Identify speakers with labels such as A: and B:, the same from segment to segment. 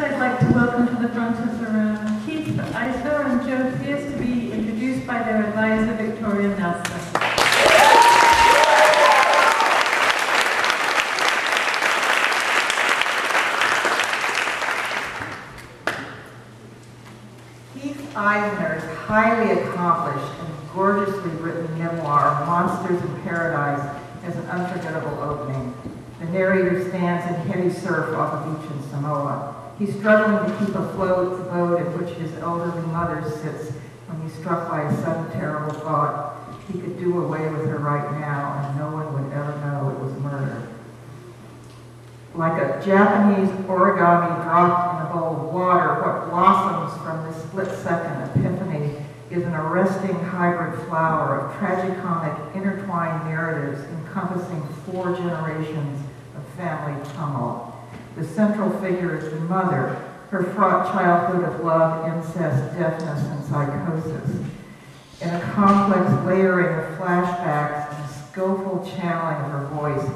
A: I'd like to welcome to the front of the room Keith Eisler and Joe Pierce to be introduced by their advisor, Victoria Nelson.
B: Keith Eisner's highly accomplished and gorgeously written memoir, Monsters in Paradise, has an unforgettable opening. The narrator stands in heavy surf off a beach in Samoa. He's struggling to keep afloat the boat in which his elderly mother sits when he's struck by a sudden terrible thought. He could do away with her right now and no one would ever know it was murder. Like a Japanese origami dropped in a bowl of water, what blossoms from this split-second epiphany is an arresting hybrid flower of tragicomic intertwined narratives encompassing 4 generations of family tumult. The central figure is the mother, her fraught childhood of love, incest, deafness, and psychosis. In a complex layering of flashbacks and a skillful channeling of her voice,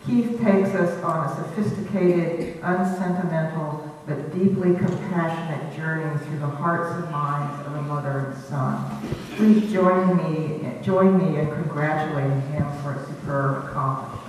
B: Keith takes us on a sophisticated, unsentimental, but deeply compassionate journey through the hearts and minds of a mother and son. Please join me in congratulating him for a superb accomplishment.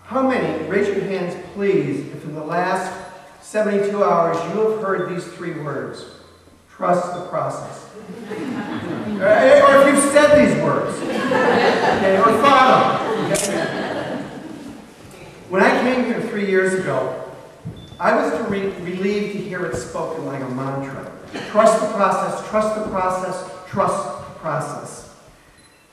C: How many, raise your hands please, if in the last 72 hours you have heard these 3 words, trust the process. Or if you've said these words, okay, or thought them. Okay? When I came here 3 years ago, I was relieved to hear it spoken like a mantra. Trust the process, trust the process, trust the process.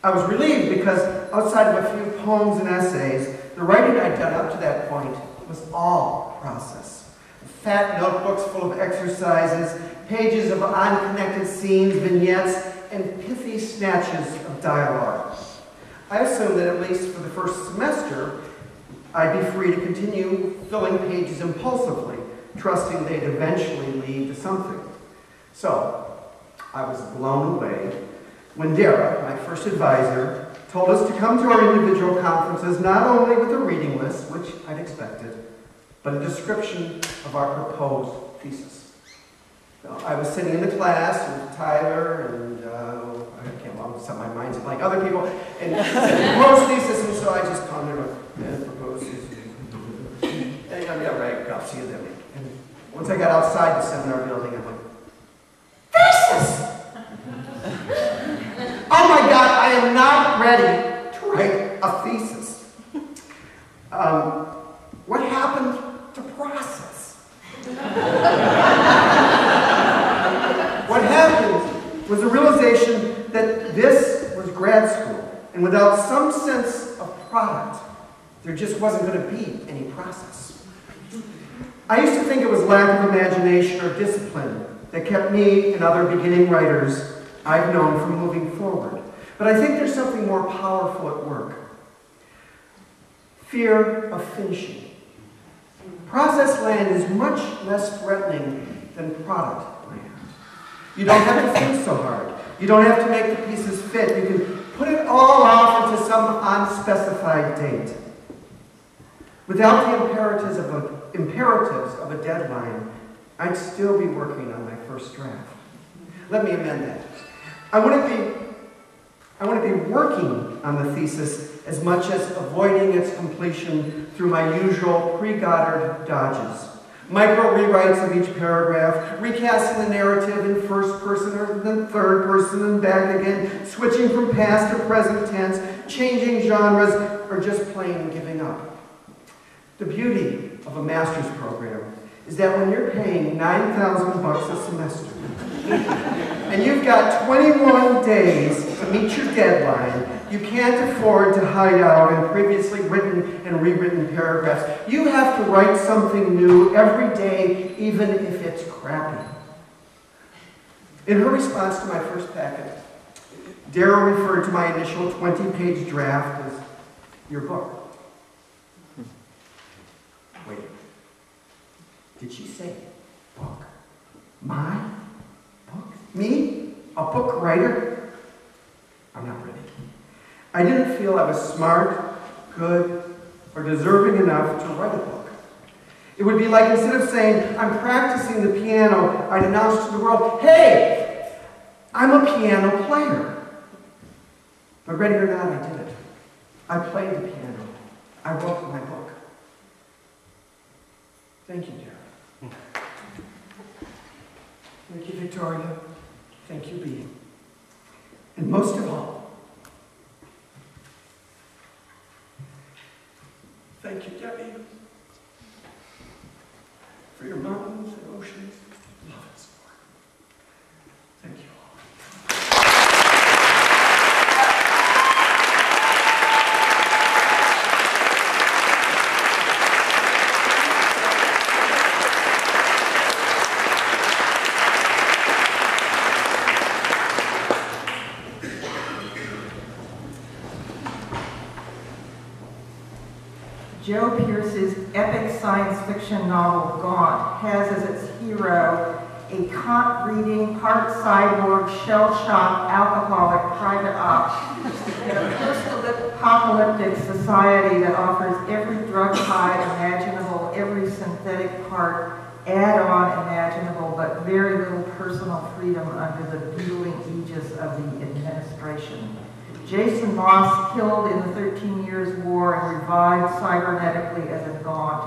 C: I was relieved because outside of a few poems and essays, the writing I'd done up to that point was all process. Fat notebooks full of exercises, pages of unconnected scenes, vignettes, and pithy snatches of dialogue. I assumed that at least for the first semester, I'd be free to continue filling pages impulsively, trusting they'd eventually lead to something. So, I was blown away when Dara, my first advisor, told us to come to our individual conferences not only with a reading list, which I'd expected, but a description of our proposed thesis. So I was sitting in the class with Tyler and I can't set my mind's like other people, and proposed thesis, and so I just pondered on proposed thesis. Yeah, right, I'll see you then. And once I got outside the seminar building, I'm like, thesis! Oh my God, I am not ready to write a thesis. What happened to process? What happened was a realization that this was grad school, and without some sense of product, there just wasn't going to be any process. I used to think it was lack of imagination or discipline that kept me and other beginning writers I've known from moving forward. But I think there's something more powerful at work. Fear of finishing. Process land is much less threatening than product land. You don't have to think so hard. You don't have to make the pieces fit. You can put it all off into some unspecified date. Without the imperatives of a deadline, I'd still be working on my first draft. Let me amend that. I wouldn't be working on the thesis as much as avoiding its completion through my usual pre-Goddard dodges. Micro rewrites of each paragraph, recasting the narrative in first person or then third person and back again, switching from past to present tense, changing genres, or just plain giving up. The beauty of a master's program is that when you're paying $9,000 a semester, and you've got 21 days to meet your deadline, you can't afford to hide out in previously written and rewritten paragraphs. You have to write something new every day, even if it's crappy. In her response to my first packet, Dara referred to my initial 20-page draft as your book. Wait. Did she say book? My book? Me? A book writer? I'm not ready. I didn't feel I was smart, good, or deserving enough to write a book. It would be like instead of saying, I'm practicing the piano, I'd announce to the world, hey, I'm a piano player. But ready or not, I did it. I played the piano. I wrote my book. Thank you, Derek. Thank you, Victoria. Thank you, Bea. And most of all, thank you, Debbie, for your mountains and oceans, love and support. Thank you all.
B: Joe Pierce's epic science fiction novel, Gaunt, has as its hero a Kant-reading, part cyborg, shell-shocked, alcoholic private eye in a post-apocalyptic society that offers every drug high imaginable, every synthetic part add-on imaginable, but very little personal freedom under the beetling aegis of the administration. Jason Moss, killed in the 13 Years' War and revived cybernetically as a Gaunt,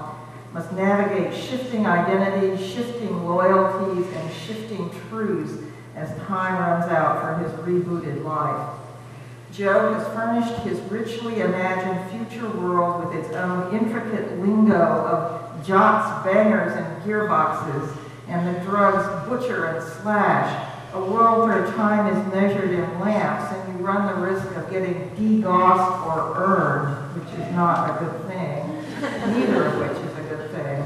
B: must navigate shifting identities, shifting loyalties, and shifting truths as time runs out for his rebooted life. Joe has furnished his richly imagined future world with its own intricate lingo of jocks, bangers, and gearboxes, and the drugs butcher and slash, a world where time is measured in lamps and you run the risk of getting degaussed or earned, which is not a good thing, neither of which is a good thing.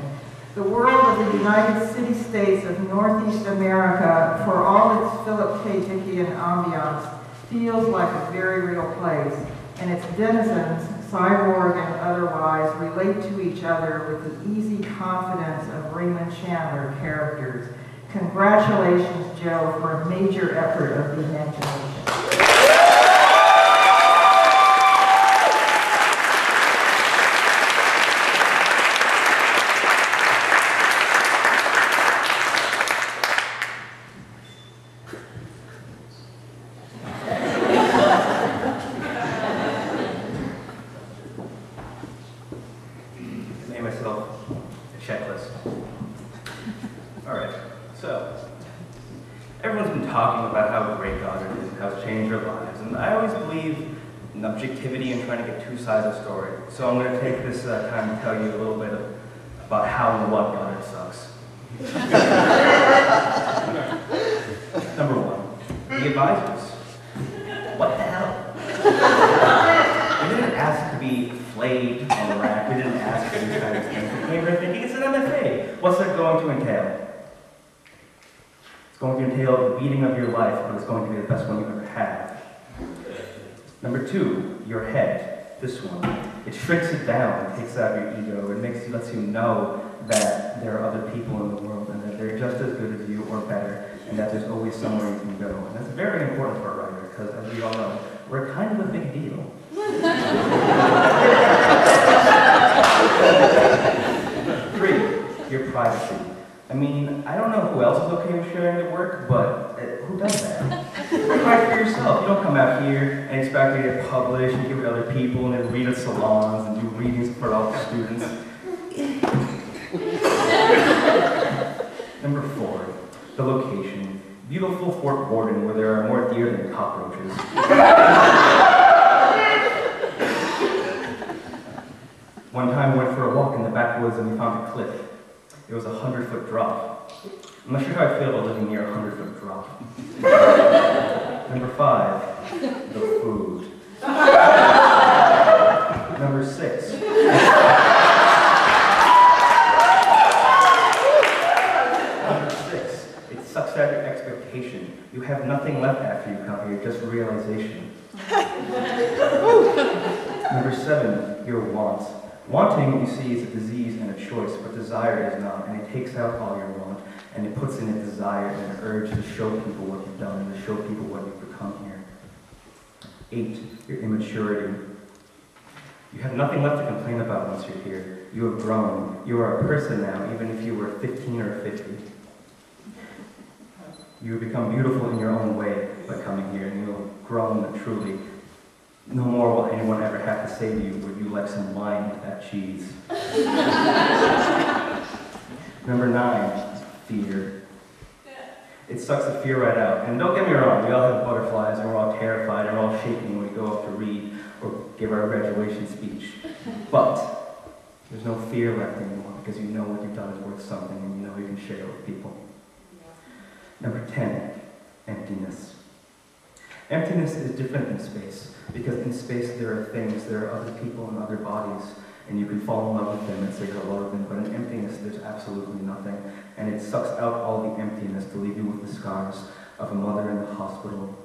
B: The world of the United City-States of Northeast America, for all its Philip K. Dickian ambiance, feels like a very real place, and its denizens, cyborg and otherwise, relate to each other with the easy confidence of Raymond Chandler characters. Congratulations, Joe, for a major effort of the imagination.
D: I made myself a checklist. All right. So, everyone's been talking about how great Goddard is and how it's changed our lives, and I always believe in objectivity and trying to get two sides of the story. So I'm going to take this time to tell you a little bit about how and what Goddard sucks. Number one, the advisors. What the hell? We didn't ask to be flayed on the rack. We didn't ask for these kind of things. We came here thinking it's an MFA. What's that going to entail? It's going to entail the beating of your life, but it's going to be the best one you ever had. Number two, your head. This one. It shrinks it down, it takes out your ego, it lets you know that there are other people in the world and that they're just as good as you or better, and that there's always somewhere you can go. And that's very important for a writer, because as we all know, we're kind of a big deal. 3, your privacy. I mean, I don't know who else is okay with sharing their work, but who does that? Write for yourself. You don't come out here and expect to get published and give it to other people and then read at salons and do readings for all the students. Number 4, the location. Beautiful Fort Borden, where there are more deer than cockroaches. One time we went for a walk in the backwoods and we found a cliff. It was a 100-foot drop. I'm not sure how I feel about living near a 100-foot drop. Number 5, the food. Number 6. Number 6, it sucks out your expectation. You have nothing left after you come here, just realization. Number 7, your wants. Wanting, you see, is a disease and a choice, but desire is not, and it takes out all your want, and it puts in a desire and an urge to show people what you've done and to show people what you've become here. 8, your immaturity. You have nothing left to complain about once you're here. You have grown. You are a person now, even if you were 15 or 50. You have become beautiful in your own way by coming here, and you have grown truly. No more will anyone ever have to say to you, would you like some wine with that cheese? Number 9, fear. It sucks the fear right out. And don't get me wrong, we all have butterflies, and we're all terrified, and we're all shaking when we go up to read or give our graduation speech. But there's no fear left anymore, because you know what you've done is worth something, and you know you can share it with people. Number 10, emptiness. Emptiness is different than space, because in space there are things, there are other people and other bodies, and you can fall in love with them and say hello to them, but in emptiness there's absolutely nothing, and it sucks out all the emptiness to leave you with the scars of a mother in the hospital,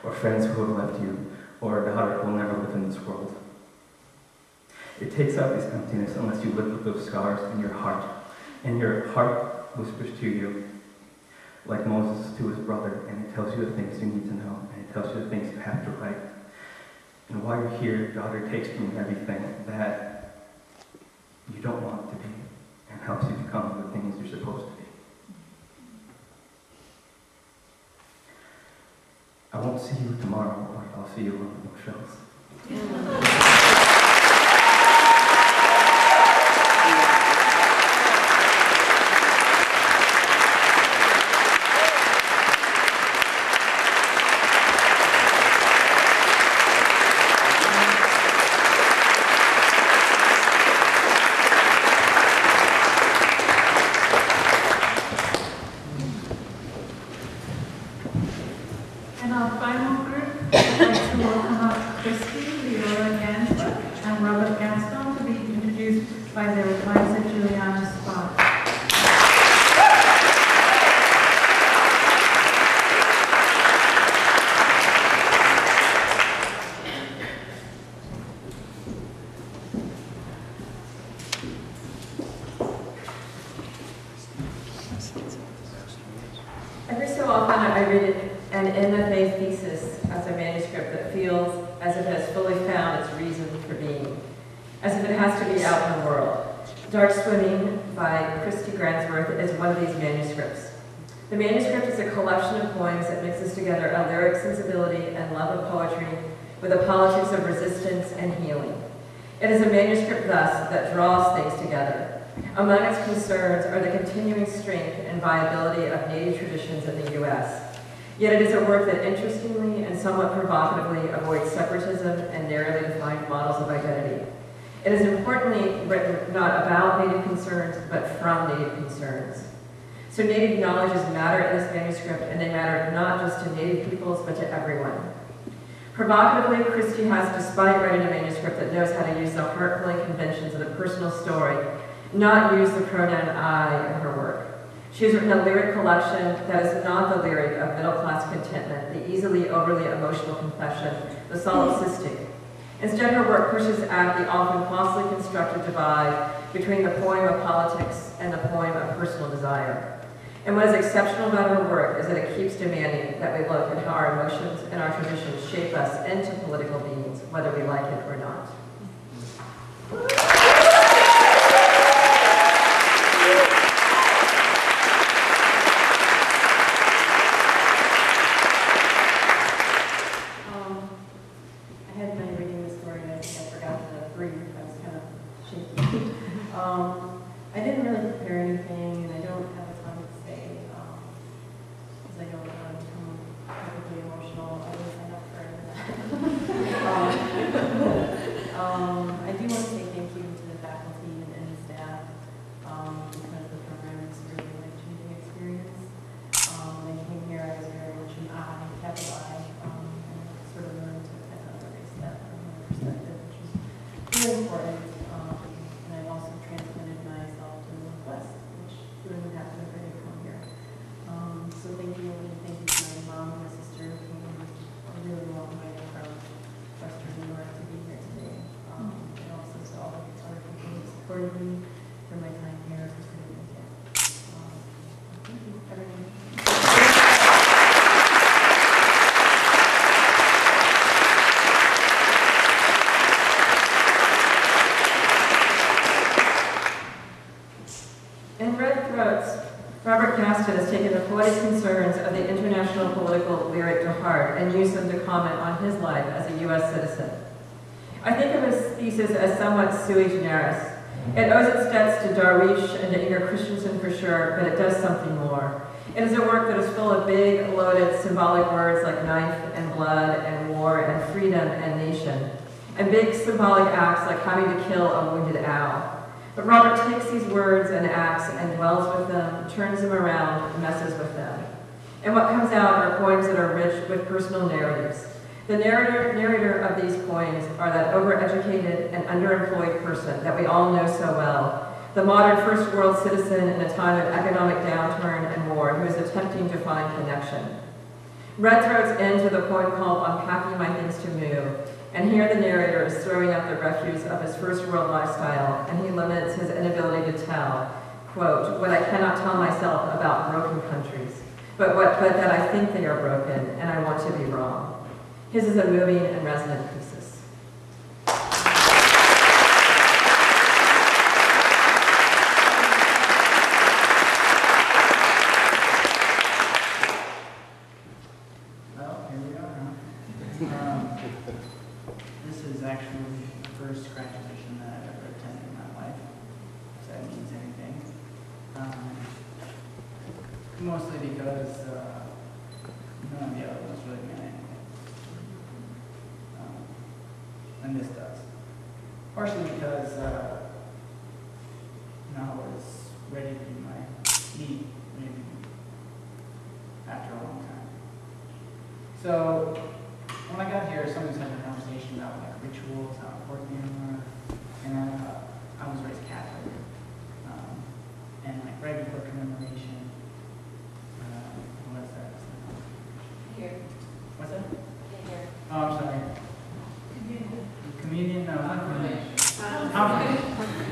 D: or friends who have left you, or a daughter who will never live in this world. It takes out this emptiness unless you live with those scars in your heart, and your heart whispers to you, like Moses to his brother, and it tells you the things you need to know, and it tells you the things you have to write. And while you're here, God takes from you everything that you don't want to be, and helps you become the things you're supposed to be. I won't see you tomorrow, but I'll see you on the bookshelves.
A: And our final group, I'd like to welcome up Kristi, and Robert Gaston to be introduced by their advisor, Juliana Spot.
E: Every so often I read an MFA thesis as a manuscript that feels as if it has fully found its reason for being, as if it has to be out in the world. Dark Swimming by Kristi is one of these manuscripts. The manuscript is a collection of poems that mixes together a lyric sensibility and love of poetry with a politics of resistance and healing. It is a manuscript, thus, that draws things together. Among its concerns are the continuing strength and viability of Native traditions in the U.S. Yet it is a work that interestingly and somewhat provocatively avoids separatism and narrowly defined models of identity. It is importantly written not about Native concerns, but from Native concerns. So Native knowledges matter in this manuscript, and they matter not just to Native peoples, but to everyone. Provocatively, Kristi has, despite writing a manuscript that knows how to use the heart-pulling conventions of the personal story, not use the pronoun I in her work. She has written a lyric collection that is not the lyric of middle-class contentment, the easily overly emotional confession, the solipsistic. Instead, her work pushes at the often falsely constructed divide between the poem of politics and the poem of personal desire. And what is exceptional about her work is that it keeps demanding that we look at how our emotions and our traditions shape us into political beings, whether we like it or not.
F: I didn't really prepare anything, and I don't have a ton to say, because I don't want to become perfectly emotional. I didn't sign up for any of that. I do want to say thank you to the faculty and the staff, because the program is really a life-changing experience. When I came here, I was very much an I, capital I, and sort of learned to kind of erase that from my perspective, which is really important. So thank you, and thank you to my mom and my sister who came a really long way from Western New York to be here supported me for my time here as a student. Thank you, everyone.
E: In Red Throats, Robert Gaston has taken the poetic concerns of the international political lyric to heart and used them to comment on his life as a U.S. citizen. I think of his thesis as somewhat sui generis. It owes its debts to Darwish and to Inger Christensen for sure, but it does something more. It is a work that is full of big, loaded, symbolic words like knife and blood and war and freedom and nation, and big symbolic acts like having to kill a wounded owl. But Robert takes these words and acts and dwells with them, turns them around, and messes with them. And what comes out are poems that are rich with personal narratives. The narrator of these poems are that overeducated and underemployed person that we all know so well, the modern first world citizen in a time of economic downturn and war who is attempting to find connection. Red Throats ends with a poem called Unpacking My Things to Move, and here the narrator is throwing out the refuse of his first world lifestyle, and he laments his inability to tell, quote, what I cannot tell myself about broken countries, but that I think they are broken, and I want to be wrong. His is a moving and resonant thesis.
G: Well, here we are. This is actually the first graduation that I've ever attended in my life, if that means anything. Mostly because none of the other ones really meant anything. And this does. Partially because I was ready to do my meet maybe after a long time. So when I got here, somebody was having a conversation about like rituals, how important they were, and I was raised Catholic, and like right before commemoration, what's that?
F: Here.
G: What's that?
F: Here.
G: Oh, I'm sorry. Communion? No, not communion. Confirmation.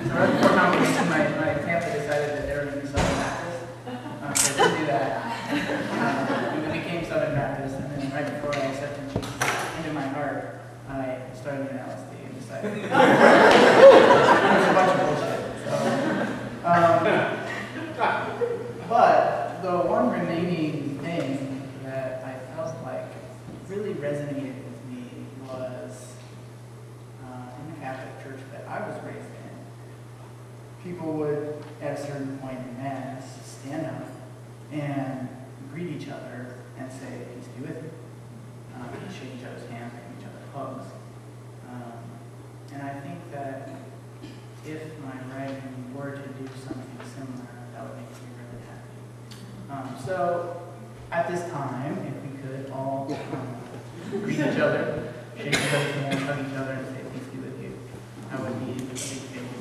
G: So right before confirmation, my family decided that they were going to be Southern Baptist. So I didn't do that. We became Southern Baptist, and then right before I accepted Jesus into my heart, I started doing LSD and decided it was a bunch of bullshit. But the one remaining thing that I felt like really resonated with me was in the Catholic Church that I was raised in. People would, at a certain point in Mass, stand up and greet each other and say, peace be with you. Shake each other's hands, give each other hugs. And I think that if my writing were to do something similar, that would make me really happy. So at this time, if we could all greet each other, shake each other's hands, hug each other, and say peace be with you, I would be a big favor.